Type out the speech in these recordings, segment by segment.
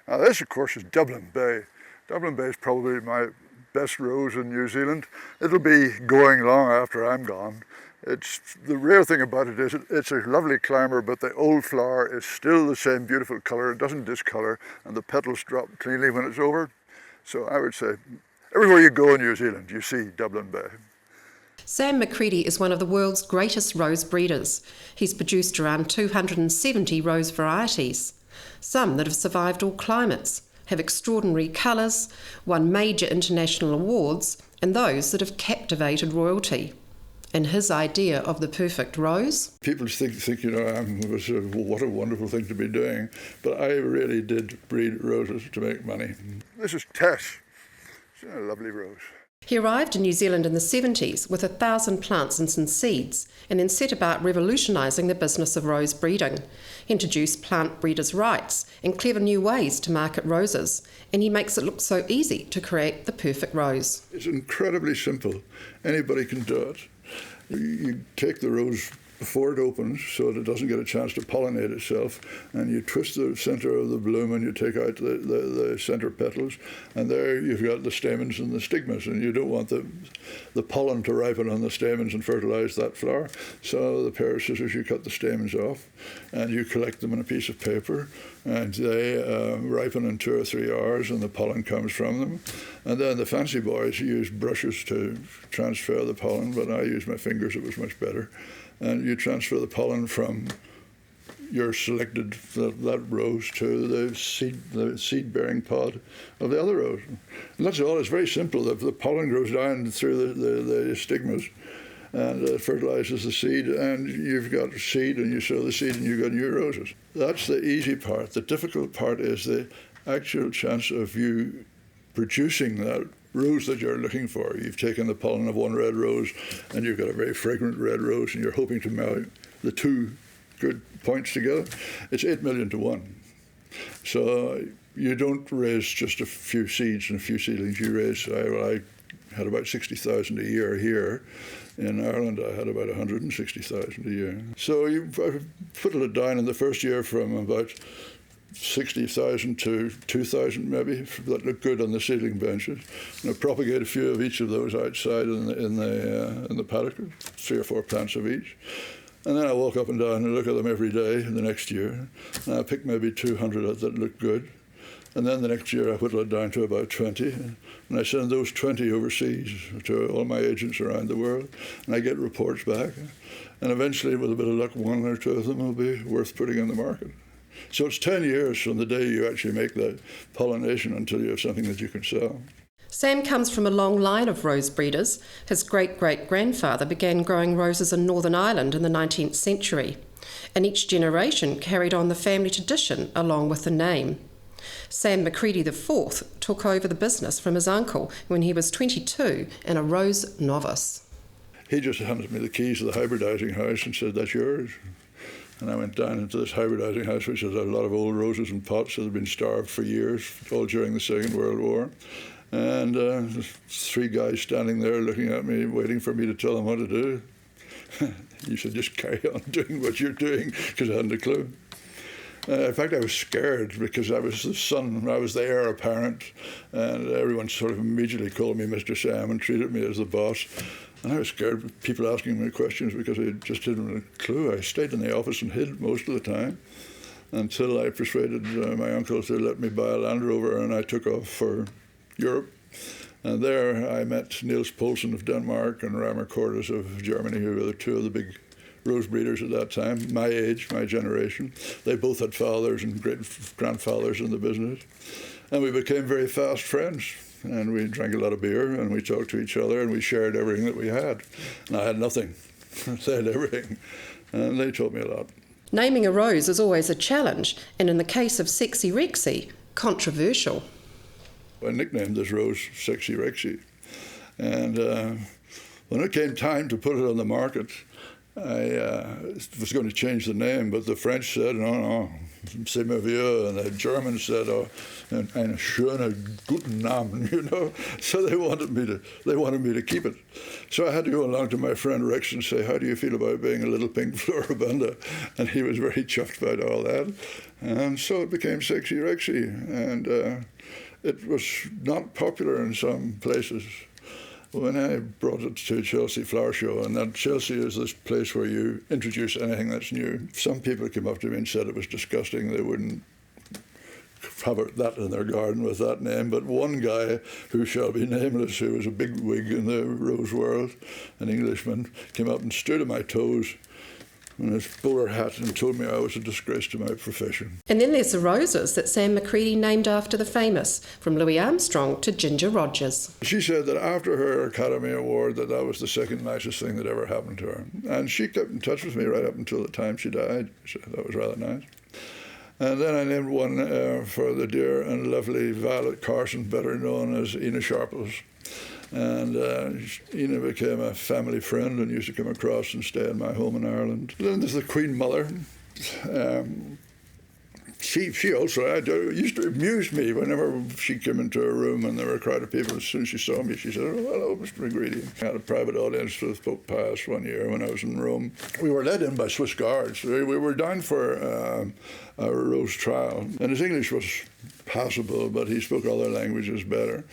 Now this, of course, is Dublin Bay. Dublin Bay is probably my best rose in New Zealand. It'll be going long after I'm gone. The rare thing about it is it's a lovely climber, but the old flower is still the same beautiful colour. It doesn't discolour, and the petals drop cleanly when it's over. So I would say, everywhere you go in New Zealand, you see Dublin Bay. Sam-McGredy is one of the world's greatest rose breeders. He's produced around 270 rose varieties, some that have survived all climates, have extraordinary colours, won major international awards, and those that have captivated royalty. And his idea of the perfect rose? People think what a wonderful thing to be doing, but I really did breed roses to make money. This is Tess. She's a lovely rose. He arrived in New Zealand in the 70s with 1,000 plants and some seeds, and then set about revolutionising the business of rose breeding. He introduced plant breeders' rights and clever new ways to market roses, and he makes it look so easy to create the perfect rose. It's incredibly simple. Anybody can do it. You take the rose before it opens so that it doesn't get a chance to pollinate itself, and you twist the centre of the bloom and you take out the centre petals, and there you've got the stamens and the stigmas, and you don't want the pollen to ripen on the stamens and fertilise that flower. So the pair of scissors, you cut the stamens off and you collect them on a piece of paper, and they ripen in 2 or 3 hours, and the pollen comes from them. And then the fancy boys use brushes to transfer the pollen, but I use my fingers, it was much better. And you transfer the pollen from your selected that rose to the seed-bearing pod of the other rose. And that's all. It's very simple. The pollen goes down through the stigmas and fertilizes the seed, and you've got a seed, and you sow the seed, and you've got new roses. That's the easy part. The difficult part is the actual chance of you producing that rose that you're looking for. You've taken the pollen of one red rose and you've got a very fragrant red rose, and you're hoping to marry the two good points together. It's 8 million to 1. So you don't raise just a few seeds and a few seedlings. You raise, I had about 60,000 a year here. In Ireland, I had about 160,000 a year. So you whittle it down in the first year from about 60,000 to 2,000 maybe, that look good on the seedling benches. And I propagate a few of each of those outside in the paddock, 3 or 4 plants of each. And then I walk up and down and look at them every day the next year. And I pick maybe 200 that look good. And then the next year I whittle it down to about 20. And I send those 20 overseas to all my agents around the world. And I get reports back. And eventually, with a bit of luck, 1 or 2 of them will be worth putting in the market. So it's 10 years from the day you actually make the pollination until you have something that you can sell. Sam comes from a long line of rose breeders. His great-great-grandfather began growing roses in Northern Ireland in the 19th century, and each generation carried on the family tradition along with the name. Sam-McGredy IV took over the business from his uncle when he was 22 and a rose novice. He just handed me the keys to the hybridising house and said, "That's yours." And I went down into this hybridising house, which has a lot of old roses and pots that had been starved for years, all during the Second World War. And there's 3 guys standing there looking at me, waiting for me to tell them what to do. You should just carry on doing what you're doing, because I hadn't a clue. In fact, I was scared because I was the son, I was the heir apparent, and everyone sort of immediately called me Mr. Sam and treated me as the boss. And I was scared of people asking me questions because I just didn't have a clue. I stayed in the office and hid most of the time until I persuaded my uncle to let me buy a Land Rover, and I took off for Europe. And there I met Niels Poulsen of Denmark and Reimer Cordes of Germany, who were the 2 of the big rose breeders at that time, my age, my generation. They both had fathers and great-grandfathers in the business. And we became very fast friends. And we drank a lot of beer, and we talked to each other, and we shared everything that we had. And I had nothing. They had everything. And they taught me a lot. Naming a rose is always a challenge, and in the case of Sexy Rexy, controversial. I nicknamed this rose Sexy Rexy. And when it came time to put it on the market, I was going to change the name, but the French said, no, c'est merveilleux, and the Germans said, oh, eine schöne guten Namen, you know. So they wanted me to keep it. So I had to go along to my friend Rex and say, how do you feel about being a little pink Floribunda? And he was very chuffed about all that. And so it became Sexy Rexy, and it was not popular in some places. When I brought it to Chelsea Flower Show, and that Chelsea is this place where you introduce anything that's new, some people came up to me and said it was disgusting. They wouldn't have that in their garden with that name. But one guy, who shall be nameless, who was a big wig in the rose world, an Englishman, came up and stood on my toes in his bowler hat and told me I was a disgrace to my profession. And then there's the roses that Sam-McGredy named after the famous, from Louis Armstrong to Ginger Rogers. She said that after her Academy Award that was the second nicest thing that ever happened to her. And she kept in touch with me right up until the time she died. So that was rather nice. And then I named one for the dear and lovely Violet Carson, better known as Ina Sharples. And Ina became a family friend and used to come across and stay in my home in Ireland. Then there's the Queen Mother. She also used to amuse me whenever she came into a room and there were a crowd of people. As soon as she saw me, she said, "Oh, hello, Mr. McGredy." I had a private audience with Pope Pius one year when I was in Rome. We were led in by Swiss guards. We were down for a rose trial, and his English was passable, but he spoke other languages better.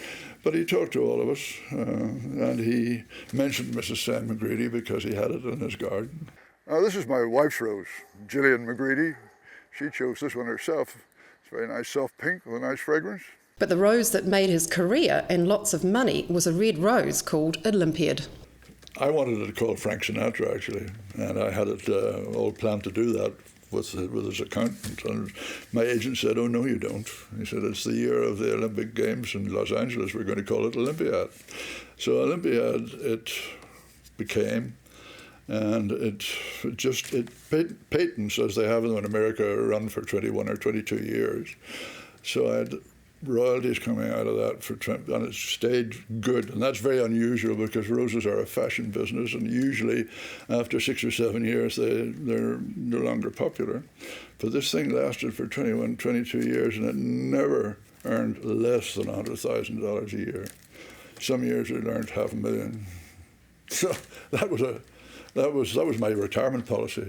But he talked to all of us, and he mentioned Mrs. Sam-McGredy because he had it in his garden. Now, this is my wife's rose, Gillian McGredy. She chose this one herself. It's very nice, soft pink with a nice fragrance. But the rose that made his career and lots of money was a red rose called Olympiad. I wanted it called Frank Sinatra, actually, and I had it all planned to do that with his accountant. And my agent said, "Oh, no, you don't." He said, "It's the year of the Olympic Games in Los Angeles. We're going to call it Olympiad." So Olympiad it became. And patents, as they have them in America, run for 21 or 22 years. So I had royalties coming out of that and it stayed good. And that's very unusual because roses are a fashion business, and usually after 6 or 7 years they're no longer popular. But this thing lasted for 21, 22 years, and it never earned less than $100,000 a year. Some years it earned $500,000. So that was my retirement policy.